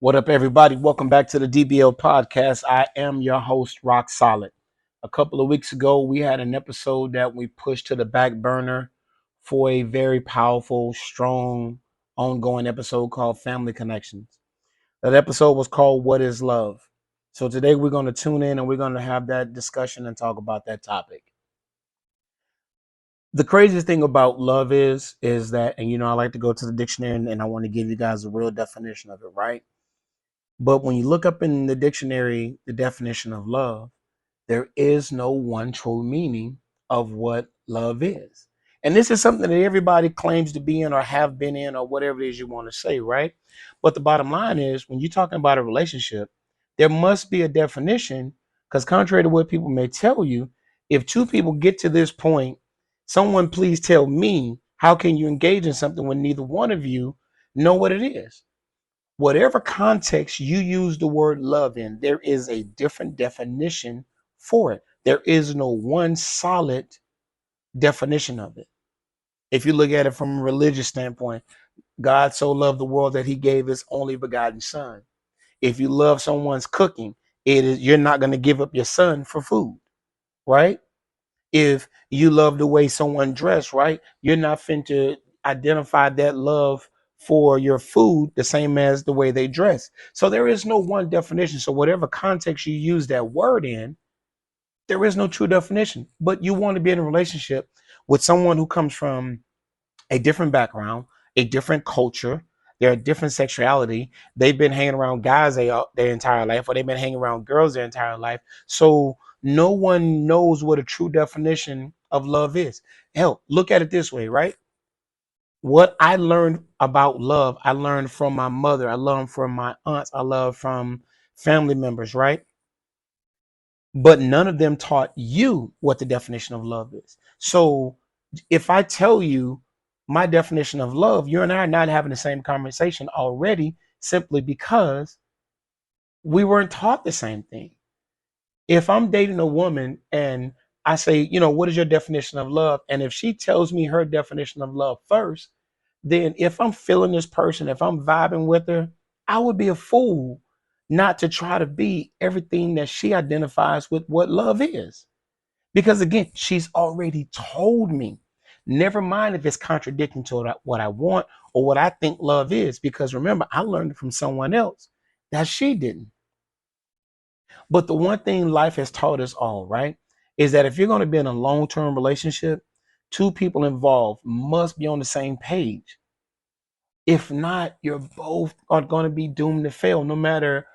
What up, everybody? Welcome back to the DBL podcast. I am your host, Rock Solid. A couple of weeks ago, we had an episode that we pushed to the back burner for a very powerful, strong, ongoing episode called Family Connections. That episode was called What is Love? So today we're going to tune in and we're going to have that discussion and talk about that topic. The craziest thing about love is that, and I like to go to the dictionary and I want to give you guys a real definition of it, right? But when you look up in the dictionary the definition of love, there is no one true meaning of what love is. And this is something that everybody claims to be in or have been in or whatever it is you want to say, right? But the bottom line is when you're talking about a relationship, there must be a definition because contrary to what people may tell you, if two people get to this point, someone please tell me how can you engage in something when neither one of you know what it is? Whatever context you use the word love in, there is a different definition for it. There is no one solid definition of it. If you look at it from a religious standpoint, God so loved the world that he gave his only begotten son. If you love someone's cooking, you're not going to give up your son for food, right? If you love the way someone dressed, right? You're not fin to identify that love for your food the same as the way they dress. So there is no one definition. So whatever context you use that word in, there is no true definition. But you want to be in a relationship with someone who comes from a different background, a different culture. They're a different sexuality. They've been hanging around guys their entire life, or they've been hanging around girls their entire life. So no one knows what a true definition of love is. Hell, look at it this way, right? What I learned about love, I learned from my mother. I learned from my aunts. I learned from family members, right? But none of them taught you what the definition of love is. So if I tell you my definition of love, you and I are not having the same conversation already simply because we weren't taught the same thing. If I'm dating a woman and I say, what is your definition of love? And if she tells me her definition of love first, then if I'm feeling this person, if I'm vibing with her, I would be a fool not to try to be everything that she identifies with what love is. Because again, she's already told me. Never mind if it's contradicting to what I want or what I think love is. Because remember, I learned it from someone else that she didn't. But the one thing life has taught us all, right, is that if you're going to be in a long term relationship, two people involved must be on the same page. If not, you're both are going to be doomed to fail, no matter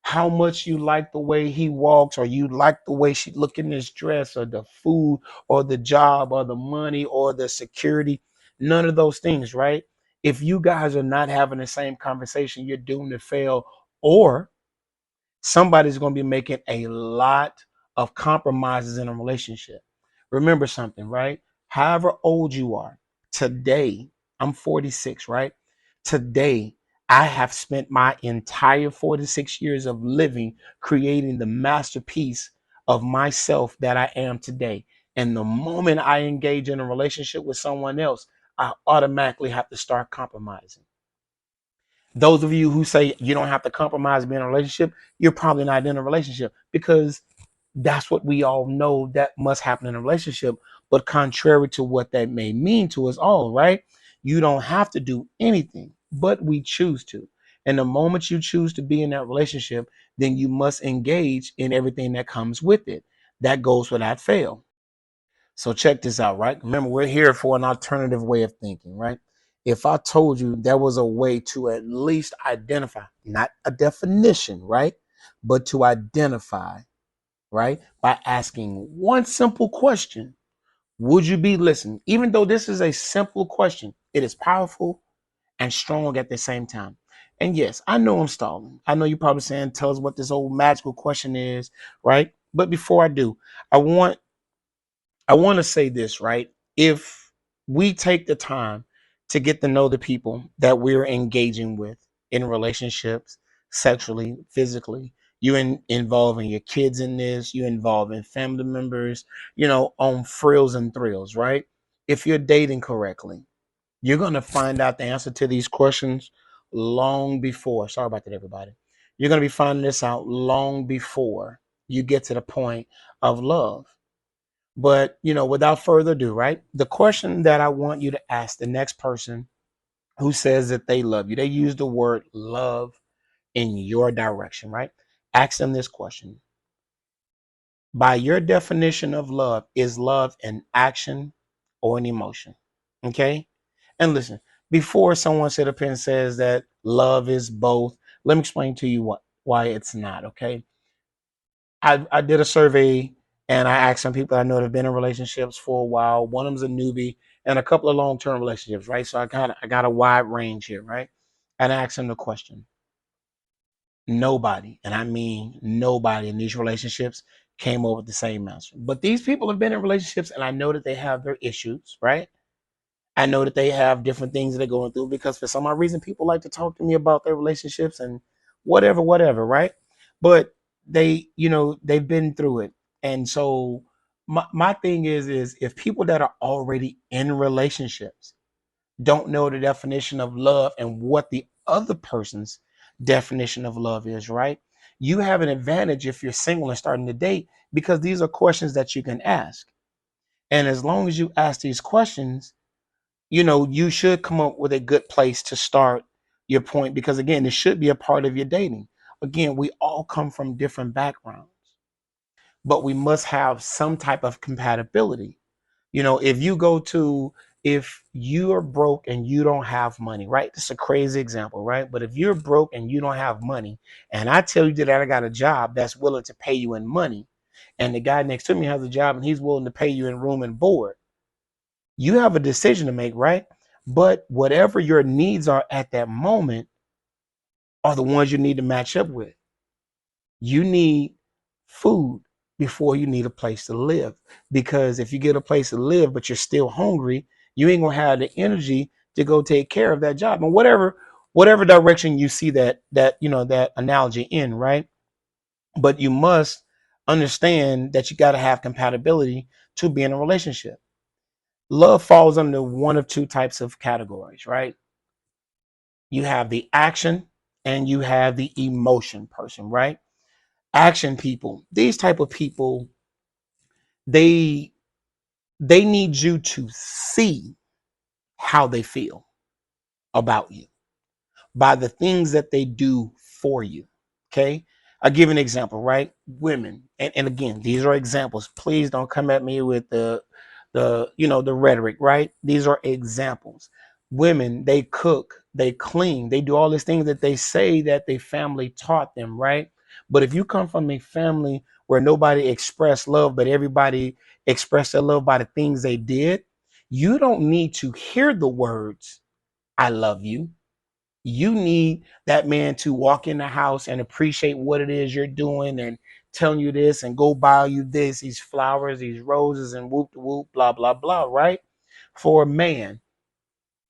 how much you like the way he walks or you like the way she look in this dress or the food or the job or the money or the security. None of those things, right? If you guys are not having the same conversation, you're doomed to fail, or somebody's going to be making a lot of compromises in a relationship. Remember something, right? However old you are, today, I'm 46, right? Today, I have spent my entire 46 years of living creating the masterpiece of myself that I am today. And the moment I engage in a relationship with someone else, I automatically have to start compromising. Those of you who say you don't have to compromise being in a relationship, you're probably not in a relationship because that's what we all know that must happen in a relationship. But contrary to what that may mean to us all, right? You don't have to do anything, but we choose to. And the moment you choose to be in that relationship, then you must engage in everything that comes with it. That goes without fail. So check this out, right? Remember, we're here for an alternative way of thinking, right? If I told you there was a way to at least identify, not a definition, right? But to identify, right? By asking one simple question, would you be listening? Even though this is a simple question, it is powerful and strong at the same time. And yes, I know I'm stalling. I know you're probably saying, tell us what this old magical question is, right? But before I do, I want I want to say this, right? If we take the time to get to know the people that we're engaging with in relationships, sexually, physically, involving your kids in this, you involving family members, on frills and thrills, right? If you're dating correctly, you're going to find out the answer to these questions long before. Sorry about that, everybody. You're going to be finding this out long before you get to the point of love. But, without further ado, right? The question that I want you to ask the next person who says that they love you, they use the word love in your direction, right? Ask them this question. By your definition of love, is love an action or an emotion? Okay. And listen, before someone sit up here and says that love is both, let me explain to you why it's not. Okay. I did a survey and I asked some people I know that have been in relationships for a while. One of them's a newbie and a couple of long-term relationships, right? So I got a wide range here, right? And I asked them the question. Nobody, and I mean nobody in these relationships came up with the same answer. But these people have been in relationships and I know that they have their issues, right? I know that they have different things that they're going through because for some odd reason people like to talk to me about their relationships and whatever, right? But they've been through it. And so my thing is if people that are already in relationships don't know the definition of love and what the other person's definition of love is, right? You have an advantage if you're single and starting to date because these are questions that you can ask. And as long as you ask these questions, you should come up with a good place to start your point because, again, it should be a part of your dating. Again, we all come from different backgrounds, but we must have some type of compatibility. If you go to, if you are broke and you don't have money, right? This is a crazy example, right? But if you're broke and you don't have money, and I tell you that I got a job that's willing to pay you in money, and the guy next to me has a job and he's willing to pay you in room and board, you have a decision to make, right? But whatever your needs are at that moment are the ones you need to match up with. You need food before you need a place to live. Because if you get a place to live, but you're still hungry, you ain't gonna have the energy to go take care of that job. And whatever direction you see that analogy in, right? But you must understand that you got to have compatibility to be in a relationship. Love falls under one of two types of categories, right? You have the action and you have the emotion person, right? Action people, these type of people, they they need you to see how they feel about you by the things that they do for you. Okay. I'll give an example, right? Women, and again, these are examples. Please don't come at me with the rhetoric, right? These are examples. Women, they cook, they clean, they do all these things that they say that their family taught them, right? But if you come from a family where nobody expressed love, but everybody expressed their love by the things they did, you don't need to hear the words, I love you. You need that man to walk in the house and appreciate what it is you're doing and telling you this and go buy you this, these flowers, these roses, and whoop de whoop, blah, blah, blah, right? For a man,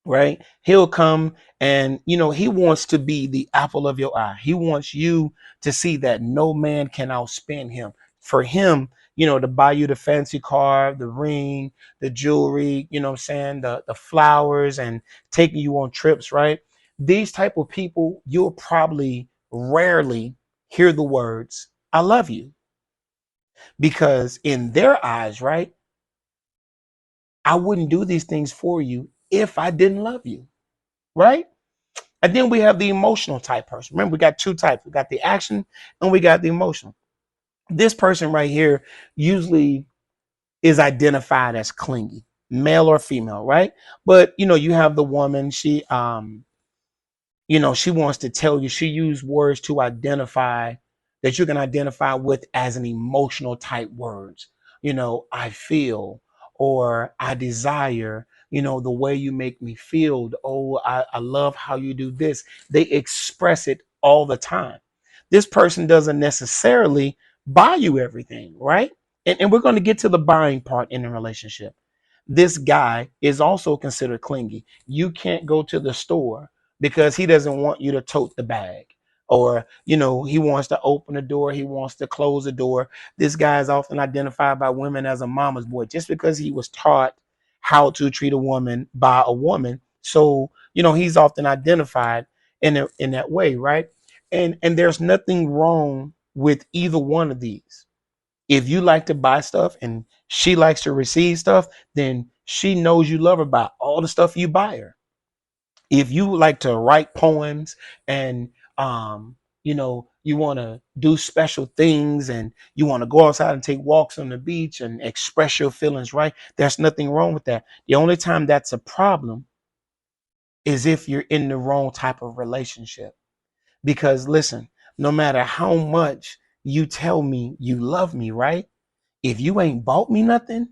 right? He'll come and, he wants to be the apple of your eye. He wants you to see that no man can outspend him. For him, to buy you the fancy car, the ring, the jewelry, what I'm saying, the flowers and taking you on trips, right? These type of people, you'll probably rarely hear the words, I love you. Because in their eyes, right, I wouldn't do these things for you if I didn't love you, right? And then we have the emotional type person. Remember, we got two types. We got the action and we got the emotional. This person right here usually is identified as clingy, male or female, right? But you have the woman, she wants to tell you, she used words to identify that you can identify with as an emotional type words. I feel or I desire, the way you make me feel. Oh, I love how you do this. They express it all the time. This person doesn't necessarily buy you everything, right? And we're going to get to the buying part in a relationship. This guy is also considered clingy. You can't go to the store because he doesn't want you to tote the bag, or he wants to open the door, he wants to close the door. This guy is often identified by women as a mama's boy just because he was taught how to treat a woman by a woman. So he's often identified in that way, right? And there's nothing wrong with either one of these. If you like to buy stuff and she likes to receive stuff, then she knows you love her by all the stuff you buy her. If you like to write poems and you want to do special things and you want to go outside and take walks on the beach and express your feelings, right? There's nothing wrong with that. The only time that's a problem is if you're in the wrong type of relationship. Because listen, no matter how much you tell me you love me, right? If you ain't bought me nothing,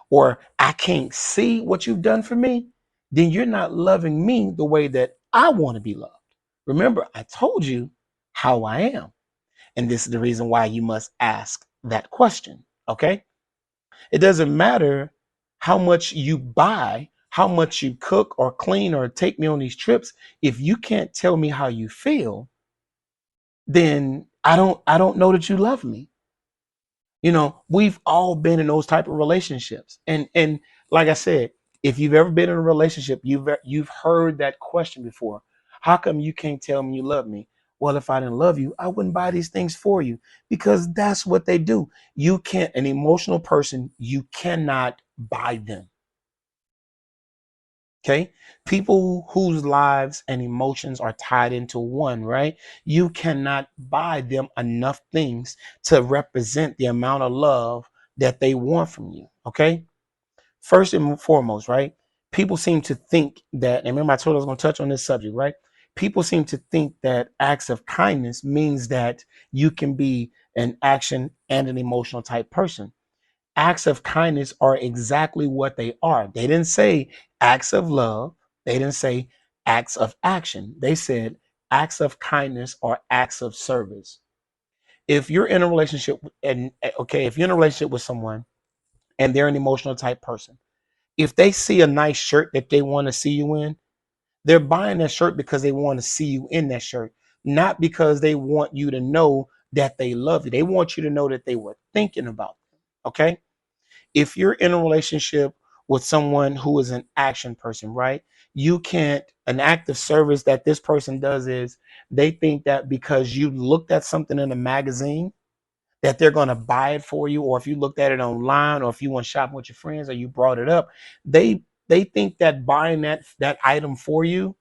or I can't see what you've done for me, then you're not loving me the way that I want to be loved. Remember, I told you how I am. And this is the reason why you must ask that question. Okay. It doesn't matter how much you buy, how much you cook or clean or take me on these trips. If you can't tell me how you feel, then I don't know that you love me. We've all been in those type of relationships. And like I said, if you've ever been in a relationship, you've heard that question before. How come you can't tell me you love me? Well, if I didn't love you, I wouldn't buy these things for you, because that's what they do. You can't, an emotional person, you cannot buy them. Okay. People whose lives and emotions are tied into one, right? You cannot buy them enough things to represent the amount of love that they want from you. Okay. First and foremost, right? People seem to think that, and remember, I told you I was going to touch on this subject, right? People seem to think that acts of kindness means that you can be an action and an emotional type person. Acts of kindness are exactly what they are. They didn't say acts of love. They didn't say acts of action. They said acts of kindness or acts of service. If you're in a relationship and okay, if you're in a relationship with someone and they're an emotional type person, if they see a nice shirt that they want to see you in, they're buying that shirt because they want to see you in that shirt, not because they want you to know that they love you. They want you to know that they were thinking about them. Okay. If you're in a relationship with someone who is an action person, right? You can't, an act of service that this person does is they think that because you looked at something in a magazine, that they're going to buy it for you, or if you looked at it online, or if you went shopping with your friends, or you brought it up, they think that buying that item for you,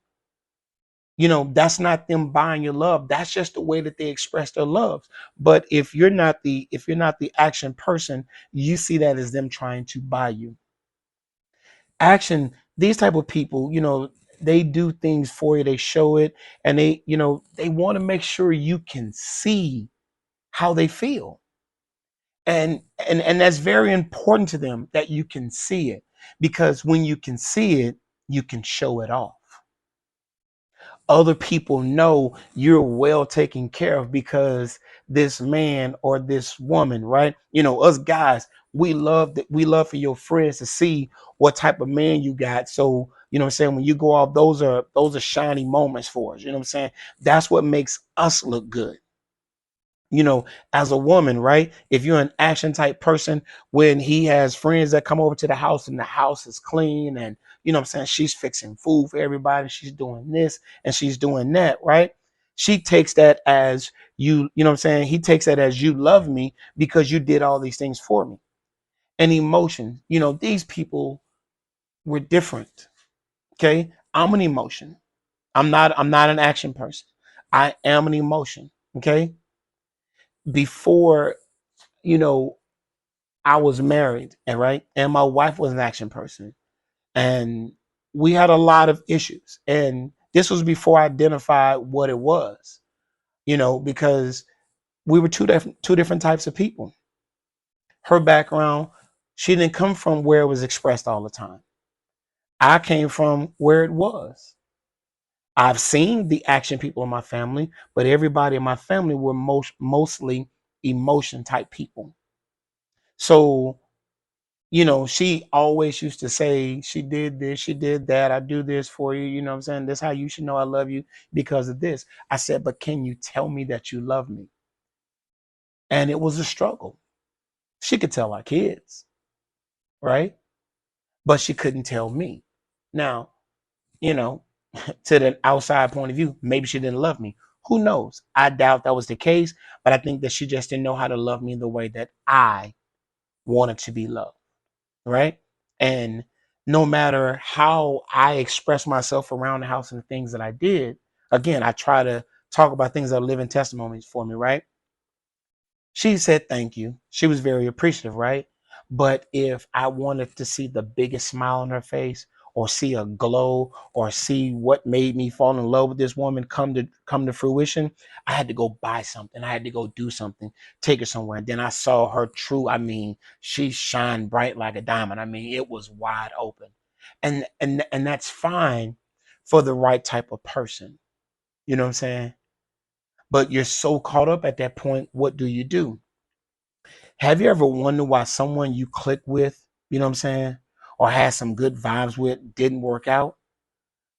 that's not them buying your love. That's just the way that they express their love. But if you're not the action person, you see that as them trying to buy you. Action, these type of people, they do things for you, they show it, and they want to make sure you can see how they feel. And that's very important to them, that you can see it, because when you can see it, you can show it off. Other people know you're well taken care of because this man or this woman, right? Us guys, we love for your friends to see what type of man you got. So, what I'm saying, when you go off, those are shiny moments for us. You know what I'm saying? That's what makes us look good. you know, as a woman, right? If you're an action type person, when he has friends that come over to the house and the house is clean, and what I'm saying, she's fixing food for everybody, she's doing this and she's doing that, right? She takes that as you know what I'm saying? He takes that as you love me because you did all these things for me. And emotion, these people were different. Okay. I'm an emotion. I'm not an action person. I am an emotion. Okay. Before, you know, I was married, and right, and my wife was an action person, and we had a lot of issues. And this was before I identified what it was, because we were two different types of people. Her background, she didn't come from where it was expressed all the time. I came from where it was. I've seen the action people in my family, but everybody in my family were mostly emotion type people. So she always used to say, she did this, she did that, I do this for you, you know what I'm saying? This how you should know I love you, because of this. I said, but can you tell me that you love me? And it was a struggle. She could tell our kids, right? But she couldn't tell me. Now, you know, To the outside point of view, maybe she didn't love me. Who knows? I doubt that was the case, but I think that she just didn't know how to love me the way that I wanted to be loved, right? And no matter how I express myself around the house and the things that I did, again, I try to talk about things that are living testimonies for me, right? She said thank you. She was very appreciative, right? But if I wanted to see the biggest smile on her face or see a glow or see what made me fall in love with this woman come to fruition, I had to go buy something. I had to go do something, take her somewhere. And then I saw her true. I mean, she shined bright like a diamond. I mean, it was wide open. And that's fine for the right type of person. You know what I'm saying? But you're so caught up at that point, what do you do? Have you ever wondered why someone you click with, you know what I'm saying, or had some good vibes with didn't work out?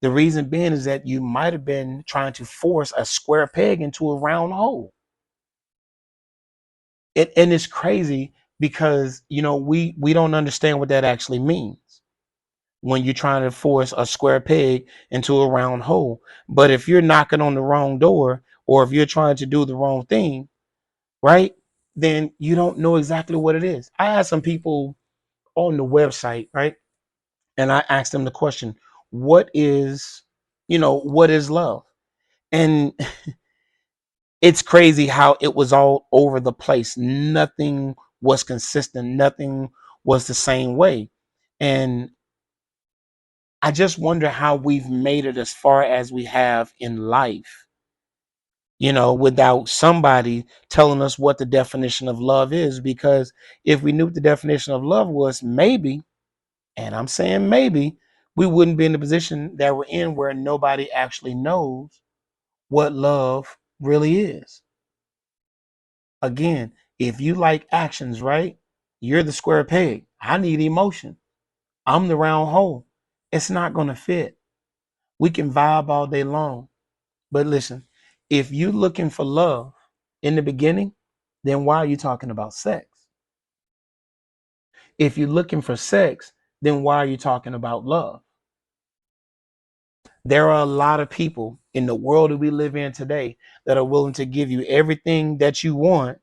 The reason being is that you might have been trying to force a square peg into a round hole. And it's crazy because we don't understand what that actually means when you're trying to force a square peg into a round hole. But if you're knocking on the wrong door or if you're trying to do the wrong thing, right, then you don't know exactly what it is. I had some people on the website, right? And I asked them the question, what is love? And it's crazy how it was all over the place. Nothing was consistent, nothing was the same way. And I just wonder how we've made it as far as we have in life, without somebody telling us what the definition of love is. Because if we knew what the definition of love was, maybe, and I'm saying maybe, we wouldn't be in the position that we're in where nobody actually knows what love really is. Again, if you like actions, right? You're the square peg. I need emotion. I'm the round hole. It's not going to fit. We can vibe all day long. But listen, if you're looking for love in the beginning, then why are you talking about sex? If you're looking for sex, then why are you talking about love? There are a lot of people in the world that we live in today that are willing to give you everything that you want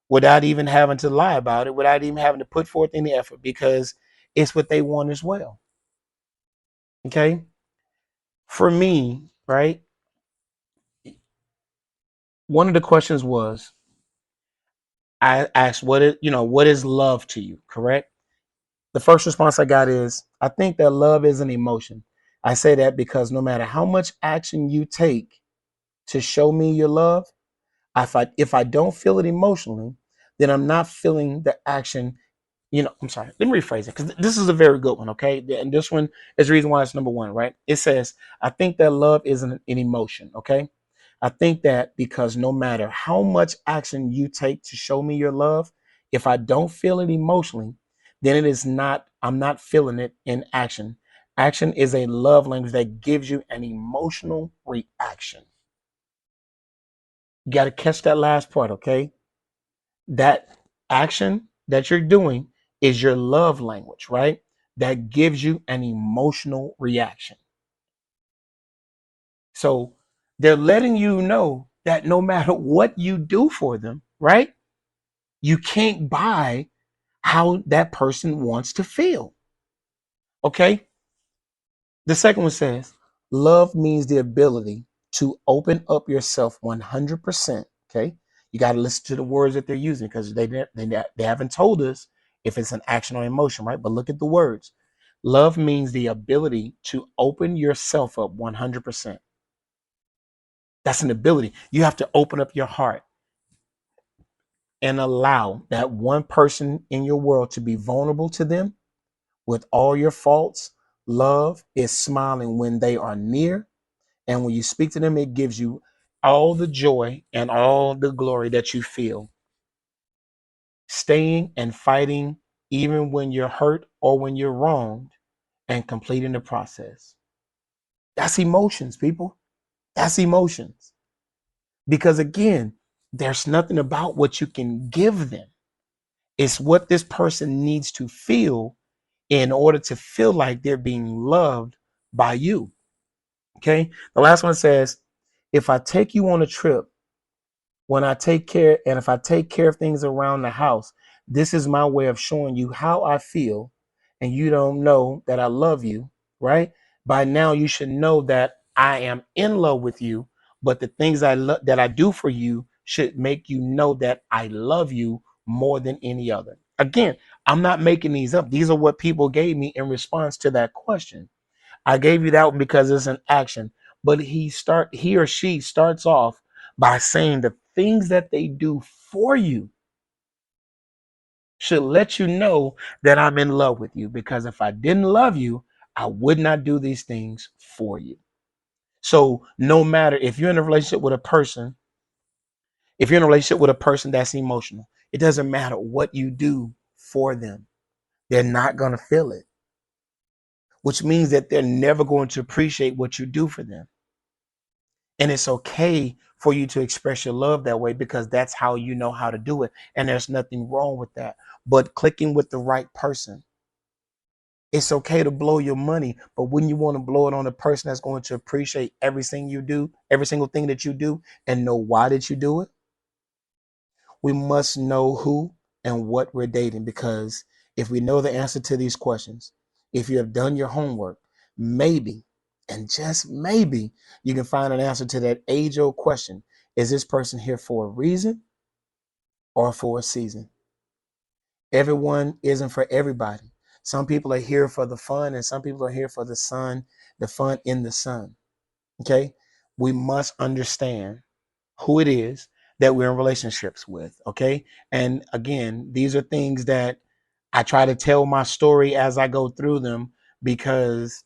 without even having to lie about it, without even having to put forth any effort because it's what they want as well. Okay. For me, right, one of the questions was I asked what is love to you, correct? The first response I got is I think that love is an emotion. I say that because no matter how much action you take to show me your love, if I don't feel it emotionally, then I'm not feeling the action. I'm sorry. Let me rephrase it because this is a very good one. Okay, and this one is the reason why it's number one. Right? It says, "I think that love isn't an emotion." Okay, I think that because no matter how much action you take to show me your love, if I don't feel it emotionally, then it is not. I'm not feeling it in action. Action is a love language that gives you an emotional reaction. You got to catch that last part. Okay, that action that you're doing is your love language, right? That gives you an emotional reaction. So they're letting you know that no matter what you do for them, right? You can't buy how that person wants to feel. Okay. The second one says, love means the ability to open up yourself 100%. Okay. You got to listen to the words that they're using because they haven't told us if it's an action or emotion, right? But look at the words. Love means the ability to open yourself up 100%. That's an ability. You have to open up your heart and allow that one person in your world to be vulnerable to them with all your faults. Love is smiling when they are near. And when you speak to them, it gives you all the joy and all the glory that you feel. Staying and fighting, even when you're hurt or when you're wronged, and completing the process. That's emotions, people. That's emotions. Because again, there's nothing about what you can give them. It's what this person needs to feel in order to feel like they're being loved by you. Okay. The last one says, if I take you on a trip, when I take care, and if I take care of things around the house, this is my way of showing you how I feel, and you don't know that I love you, right? By now, you should know that I am in love with you, but the things that I do for you should make you know that I love you more than any other. Again, I'm not making these up. These are what people gave me in response to that question. I gave you that one because it's an action. But he or she starts off by saying the things that they do for you should let you know that I'm in love with you. Because if I didn't love you, I would not do these things for you. So no matter if you're in a relationship with a person, if you're in a relationship with a person that's emotional, it doesn't matter what you do for them. They're not going to feel it, which means that they're never going to appreciate what you do for them. And it's okay for you to express your love that way because that's how you know how to do it. And there's nothing wrong with that. But clicking with the right person, it's okay to blow your money, but when you want to blow it on a person that's going to appreciate everything you do, every single thing that you do, and know why did you do it, we must know who and what we're dating, because if we know the answer to these questions, if you have done your homework, maybe, and just maybe, you can find an answer to that age old question: is this person here for a reason or for a season? Everyone isn't for everybody. Some people are here for the fun, and some people are here for the sun, the fun in the sun. Okay. We must understand who it is that we're in relationships with. Okay. And again, these are things that I try to tell my story as I go through them because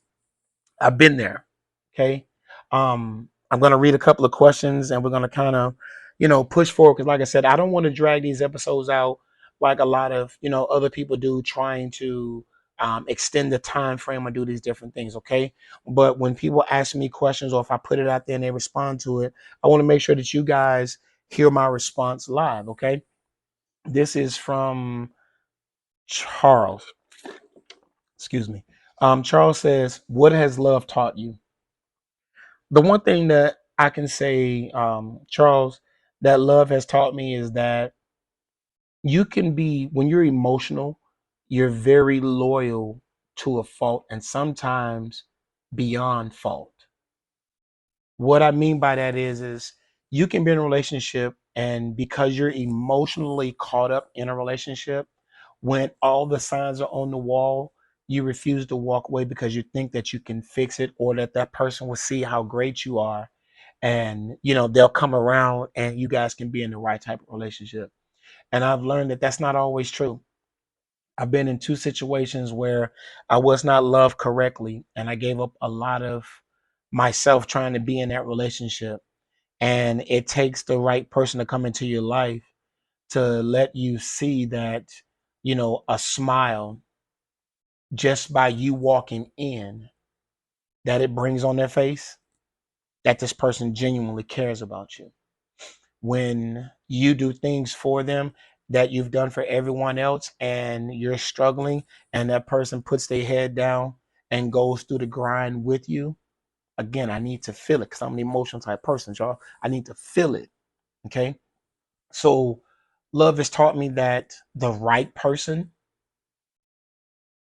I've been there. Okay. I'm going to read a couple of questions and we're going to kind of, push forward. Cause like I said, I don't want to drag these episodes out like a lot of, other people do, trying to extend the time frame or do these different things. Okay. But when people ask me questions or if I put it out there and they respond to it, I want to make sure that you guys hear my response live. Okay. This is from Charles. Excuse me. Charles says, what has love taught you? The one thing that I can say, Charles, that love has taught me is that you can be, when you're emotional, you're very loyal to a fault and sometimes beyond fault. What I mean by that is you can be in a relationship, and because you're emotionally caught up in a relationship, when all the signs are on the wall, you refuse to walk away because you think that you can fix it or that that person will see how great you are, and they'll come around and you guys can be in the right type of relationship. And I've learned that that's not always true. I've been in two situations where I was not loved correctly and I gave up a lot of myself trying to be in that relationship. And it takes the right person to come into your life to let you see that, a smile just by you walking in, that it brings on their face, that this person genuinely cares about you. When you do things for them that you've done for everyone else and you're struggling, and that person puts their head down and goes through the grind with you, again, I need to feel it because I'm an emotional type person, y'all. I need to feel it. Okay. So love has taught me that the right person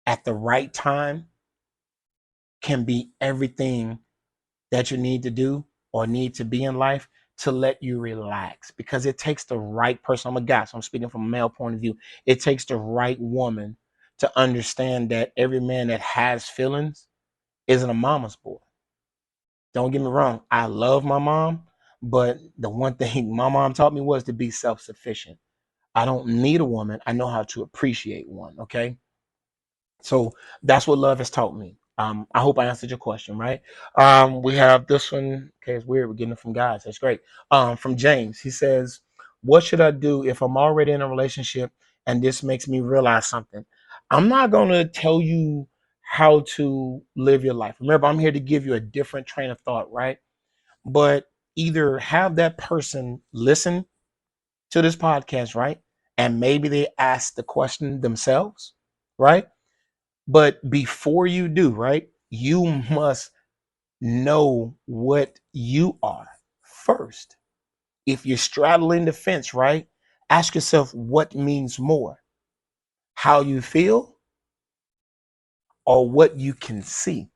at the right time can be everything that you need to do or need to be in life to let you relax, because it takes the right person. I'm a guy, so I'm speaking from a male point of view. It takes the right woman to understand that every man that has feelings isn't a mama's boy. Don't get me wrong, I love my mom, but the one thing my mom taught me was to be self-sufficient. I don't need a woman. I know how to appreciate one. Okay. So that's what love has taught me. I hope I answered your question, right? We have this one. Okay, it's weird. We're getting it from guys. That's great. From James, he says, what should I do if I'm already in a relationship and this makes me realize something? I'm not going to tell you how to live your life. Remember, I'm here to give you a different train of thought, right? But either have that person listen to this podcast, right? And maybe they ask the question themselves, right? But before you do, right, you must know what you are first. If you're straddling the fence, right? Ask yourself what means more, how you feel or what you can see,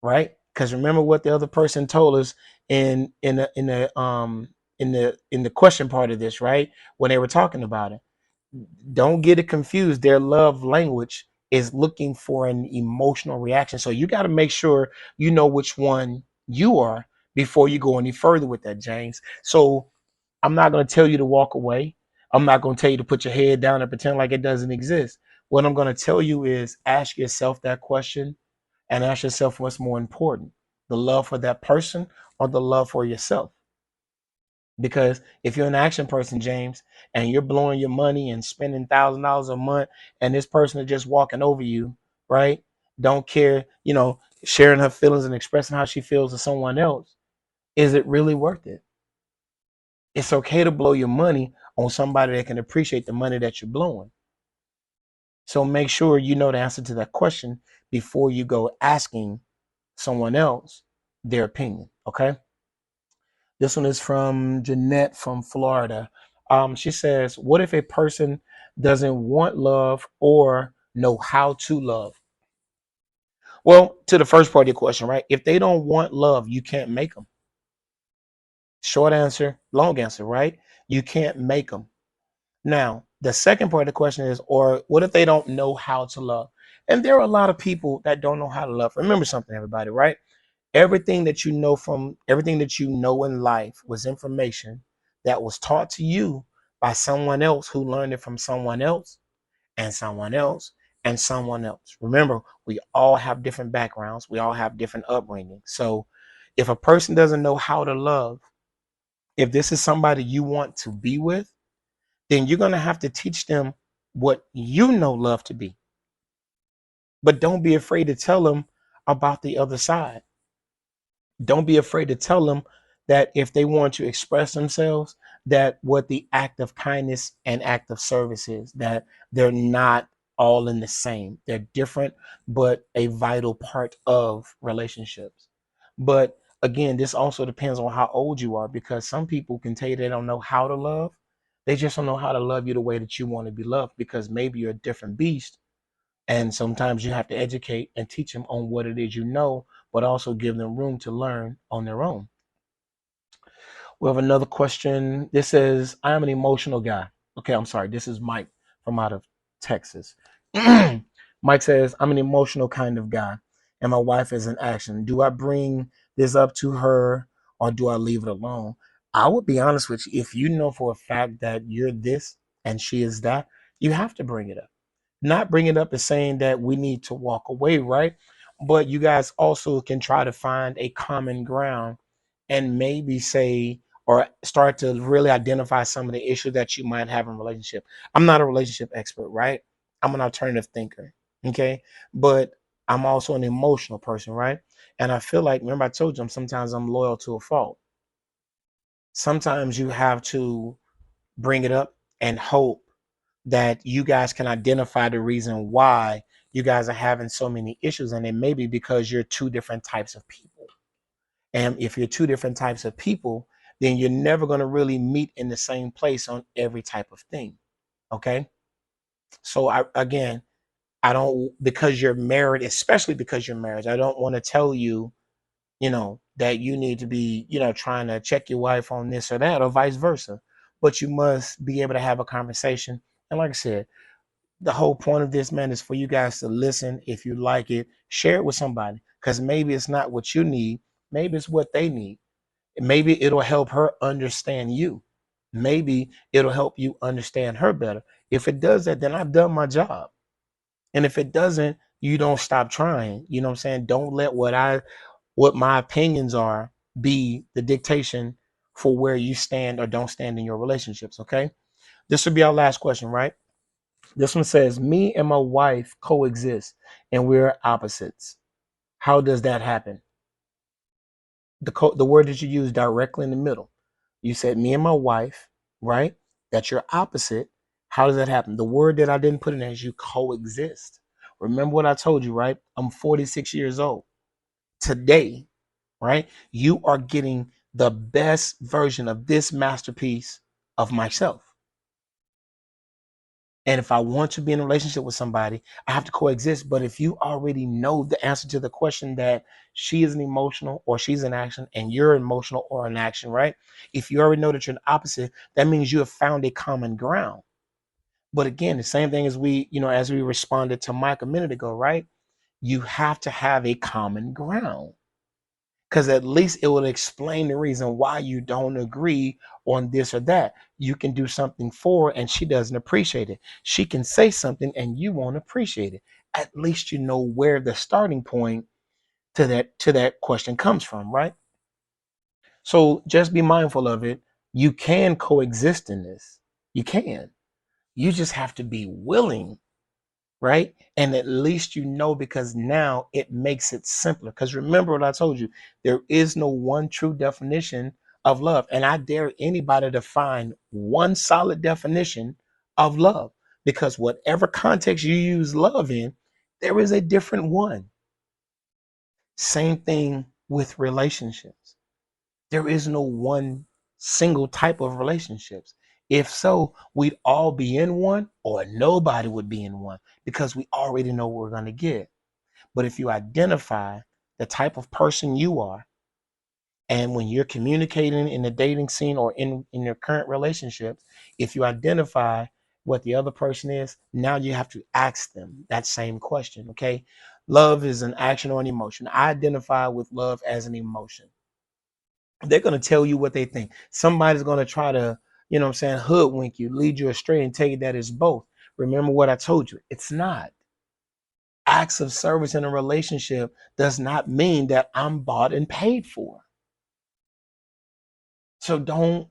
right? Because remember what the other person told us in the question part of this, right? When they were talking about it. Don't get it confused. Their love language is looking for an emotional reaction. So you got to make sure you know which one you are before you go any further with that, James. So I'm not going to tell you to walk away. I'm not going to tell you to put your head down and pretend like it doesn't exist. What I'm going to tell you is ask yourself that question and ask yourself what's more important, the love for that person or the love for yourself. Because if you're an action person, James, and you're blowing your money and spending $1,000 a month, and this person is just walking over you, right? Don't care, sharing her feelings and expressing how she feels to someone else. Is it really worth it? It's okay to blow your money on somebody that can appreciate the money that you're blowing. So make sure you know the answer to that question before you go asking someone else their opinion. Okay. This one is from Jeanette from Florida. She says, what if a person doesn't want love or know how to love? Well, to the first part of your question, right? If they don't want love, you can't make them. Short answer, long answer, right? You can't make them. Now, the second part of the question is, or what if they don't know how to love? And there are a lot of people that don't know how to love. Remember something, everybody, right? Everything that you know in life was information that was taught to you by someone else who learned it from someone else and someone else and someone else. Remember, we all have different backgrounds, we all have different upbringing. So if a person doesn't know how to love, if this is somebody you want to be with, then you're going to have to teach them what you know love to be. But don't be afraid to tell them about the other side. Don't be afraid to tell them that if they want to express themselves, that what the act of kindness and act of service is, that they're not all in the same. They're different, but a vital part of relationships. But again, this also depends on how old you are, because some people can tell you they don't know how to love. They just don't know how to love you the way that you want to be loved, because maybe you're a different beast, and sometimes you have to educate and teach them on what it is you know, but also give them room to learn on their own. We have another question. This says, I am an emotional guy. Okay, I'm sorry. This is Mike from out of Texas. Mike says, I'm an emotional kind of guy, and my wife is in action. Do I bring this up to her or do I leave it alone? I would be honest with you. If you know for a fact that you're this and she is that, you have to bring it up. Not bring it up as saying that we need to walk away, right? But you guys also can try to find a common ground and maybe say or start to really identify some of the issues that you might have in a relationship. I'm not a relationship expert, right? I'm an alternative thinker, okay? But I'm also an emotional person, right? And I feel like, remember I told you, sometimes I'm loyal to a fault. Sometimes you have to bring it up and hope that you guys can identify the reason why you guys are having so many issues, and it may be because you're two different types of people. And if you're two different types of people, then you're never going to really meet in the same place on every type of thing. Okay. So I don't, because you're married, especially because you're married, I don't want to tell you, that you need to be, trying to check your wife on this or that or vice versa. But you must be able to have a conversation. And like I said, the whole point of this, man, is for you guys to listen. If you like it, share it with somebody, because maybe it's not what you need. Maybe it's what they need. Maybe it'll help her understand you. Maybe it'll help you understand her better. If it does that, then I've done my job. And if it doesn't, you don't stop trying. You know what I'm saying? Don't let what my opinions are be the dictation for where you stand or don't stand in your relationships. Okay. This will be our last question, right? This one says, me and my wife coexist and we're opposites. How does that happen? The word that you use directly in the middle. You said me and my wife, right? That you're opposite. How does that happen? The word that I didn't put in there is you coexist. Remember what I told you, right? I'm 46 years old. Today, right? You are getting the best version of this masterpiece of myself. And if I want to be in a relationship with somebody, I have to coexist. But if you already know the answer to the question that she is an emotional or she's in action and you're emotional or in action, right? If you already know that you're an opposite, that means you have found a common ground. But again, the same thing as as we responded to Mike a minute ago, right? You have to have a common ground because at least it will explain the reason why you don't agree on this or that. You can do something for her and she doesn't appreciate it. She can say something and you won't appreciate it. At least you know where the starting point to that question comes from, right? So just be mindful of it. You can coexist in this. You can. You just have to be willing, right? And at least you know because now it makes it simpler. Because remember what I told you, there is no one true definition of love. And I dare anybody to find one solid definition of love because whatever context you use love in, there is a different one. Same thing with relationships. There is no one single type of relationships. If so, we'd all be in one or nobody would be in one because we already know what we're going to get. But if you identify the type of person you are, and when you're communicating in the dating scene or in your current relationships, if you identify what the other person is, now you have to ask them that same question. Okay. Love is an action or an emotion. I identify with love as an emotion. They're going to tell you what they think. Somebody's going to try to, what I'm saying, hoodwink you, lead you astray, and tell you that it's both. Remember what I told you. It's not. Acts of service in a relationship does not mean that I'm bought and paid for. So don't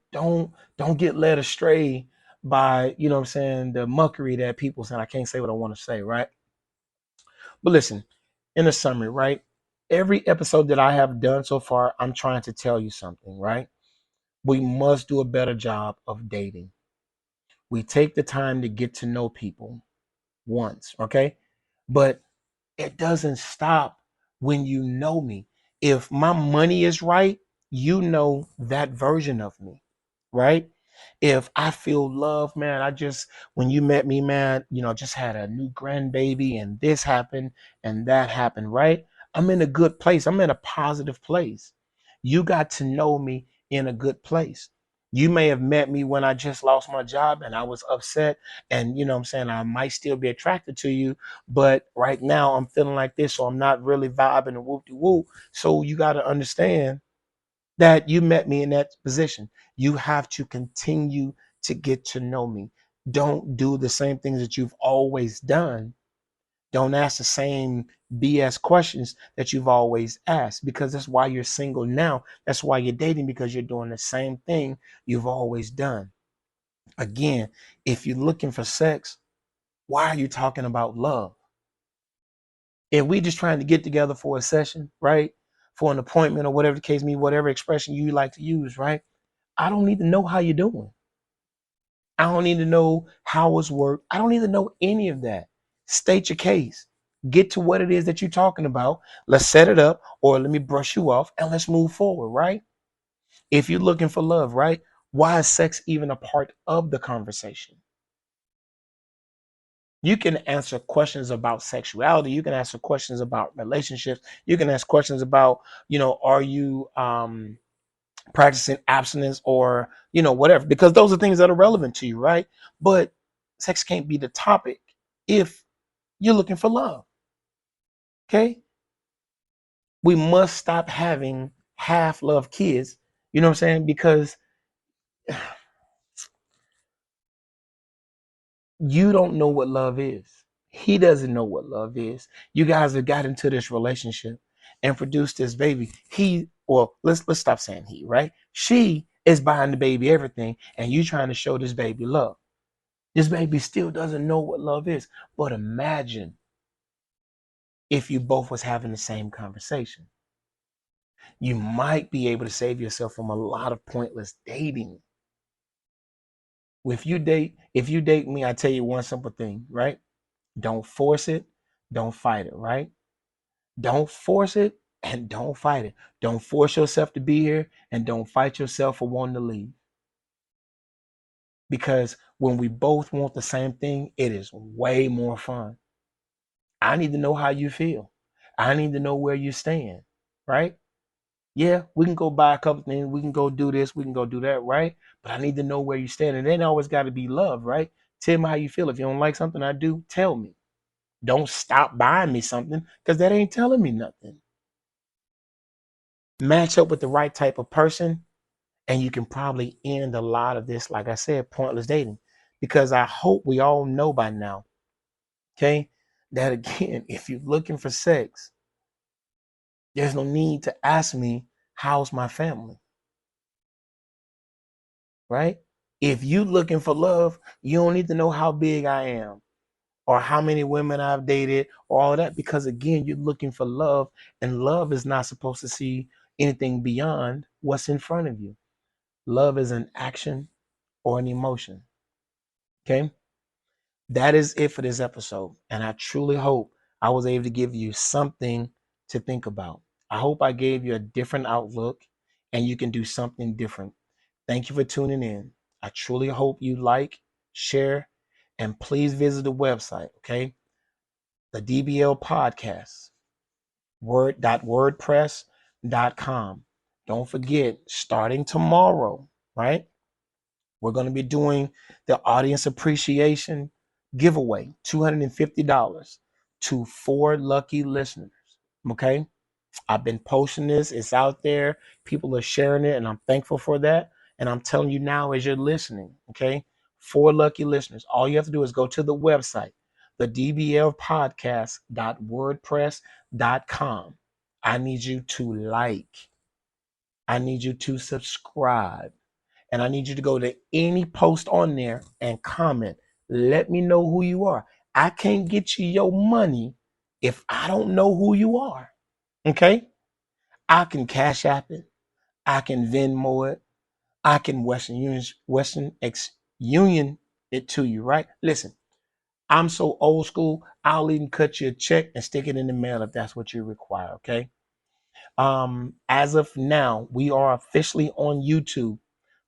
get led astray by, what I'm saying, the muckery that people say. I can't say what I want to say, right? But listen, in a summary, right? Every episode that I have done so far, I'm trying to tell you something, right? We must do a better job of dating. We take the time to get to know people once, okay? But it doesn't stop when you know me. If my money is right, you know that version of me, right? If I feel love, man, when you met me, man, just had a new grandbaby and this happened and that happened, right? I'm in a good place. I'm in a positive place. You got to know me in a good place. You may have met me when I just lost my job and I was upset. And what I'm saying, I might still be attracted to you, but right now I'm feeling like this, so I'm not really vibing and whoop de whoop. So you got to understand that you met me in that position. You have to continue to get to know me. Don't do the same things that you've always done. Don't ask the same BS questions that you've always asked because that's why you're single now. That's why you're dating because you're doing the same thing you've always done. Again, if you're looking for sex, why are you talking about love? If we just trying to get together for a session, right? For an appointment or whatever the case may be, whatever expression you like to use, right? I don't need to know how you're doing. I don't need to know how it's worked. I don't need to know any of that. State your case. Get to what it is that you're talking about. Let's set it up, or let me brush you off and let's move forward, right? If you're looking for love, right? Why is sex even a part of the conversation? You can answer questions about sexuality. You can answer questions about relationships. You can ask questions about, are you practicing abstinence or whatever, because those are things that are relevant to you, right? But sex can't be the topic if you're looking for love. Okay, we must stop having half love kids, you know what I'm saying, because you don't know what love is. He doesn't know what love is. You guys have got into this relationship and produced this baby. Let's stop saying he, right? She is buying the baby everything and you trying to show this baby love. This baby still doesn't know what love is. But imagine if you both was having the same conversation. You might be able to save yourself from a lot of pointless dating. If you date me, I tell you one simple thing, right? Don't force it, don't fight it, right? Don't force it and don't fight it. Don't force yourself to be here, and don't fight yourself for wanting to leave. Because when we both want the same thing, it is way more fun. I need to know how you feel. I need to know where you stand, right? Yeah, we can go buy a couple things. We can go do this. We can go do that, right? But I need to know where you stand. And then always got to be love, right? Tell me how you feel. If you don't like something I do, tell me. Don't stop buying me something because that ain't telling me nothing. Match up with the right type of person, and you can probably end a lot of this, like I said, pointless dating. Because I hope we all know by now, okay, that again, if you're looking for sex, there's no need to ask me, how's my family, right? If you looking for love, you don't need to know how big I am or how many women I've dated or all that, because again, you're looking for love, and love is not supposed to see anything beyond what's in front of you. Love is an action or an emotion. Okay. That is it for this episode. And I truly hope I was able to give you something to think about. I hope I gave you a different outlook and you can do something different. Thank you for tuning in. I truly hope you like, share, and please visit the website, okay? The DBL podcast, wordpress.com. Don't forget, starting tomorrow, right? We're going to be doing the audience appreciation giveaway, $250 to 4 lucky listeners. Okay. I've been posting this, it's out there. People are sharing it, and I'm thankful for that. And I'm telling you now as you're listening, okay, 4 lucky listeners. All you have to do is go to the website, the dblpodcast.wordpress.com. I need you to like, I need you to subscribe. And I need you to go to any post on there and comment. Let me know who you are. I can't get you your money if I don't know who you are. Okay? I can Cash App it. I can Venmo it. I can Western Union it to you, right? Listen, I'm so old school, I'll even cut you a check and stick it in the mail if that's what you require, okay? As of now, we are officially on YouTube,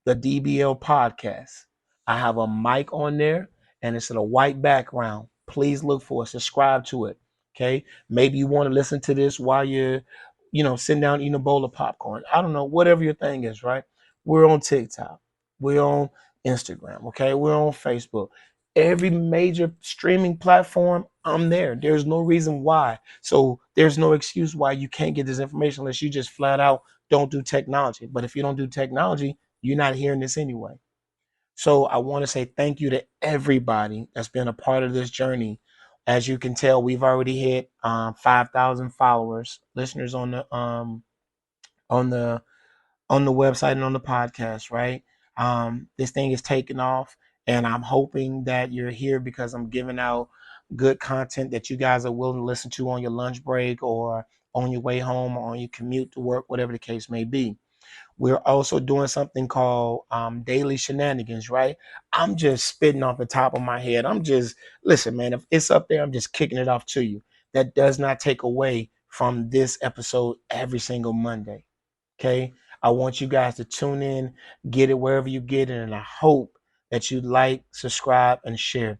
the DBL podcast. I have a mic on there and it's in a white background. Please look for it, subscribe to it. Okay. Maybe you want to listen to this while you're, sitting down eating a bowl of popcorn. I don't know, whatever your thing is, right? We're on TikTok. We're on Instagram. Okay. We're on Facebook. Every major streaming platform, I'm there. There's no reason why. So there's no excuse why you can't get this information unless you just flat out don't do technology. But if you don't do technology, you're not hearing this anyway. So I want to say thank you to everybody that's been a part of this journey. As you can tell, we've already hit 5,000 followers, listeners on the on the website and on the podcast, right? This thing is taking off, and I'm hoping that you're here because I'm giving out good content that you guys are willing to listen to on your lunch break or on your way home or on your commute to work, whatever the case may be. We're also doing something called daily shenanigans, right? I'm just spitting off the top of my head. Listen, man, if it's up there, I'm just kicking it off to you. That does not take away from this episode every single Monday. Okay. I want you guys to tune in, get it wherever you get it. And I hope that you like, subscribe, and share.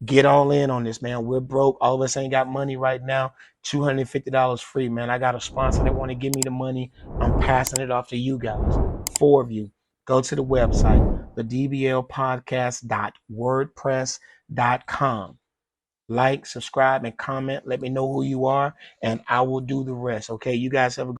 Get all in on this, man. We're broke. All of us ain't got money right now. $250 free, man. I got a sponsor that want to give me the money. I'm passing it off to you guys. 4 of you. Go to the website, the dblpodcast.wordpress.com. Like, subscribe, and comment. Let me know who you are, and I will do the rest. Okay, you guys have a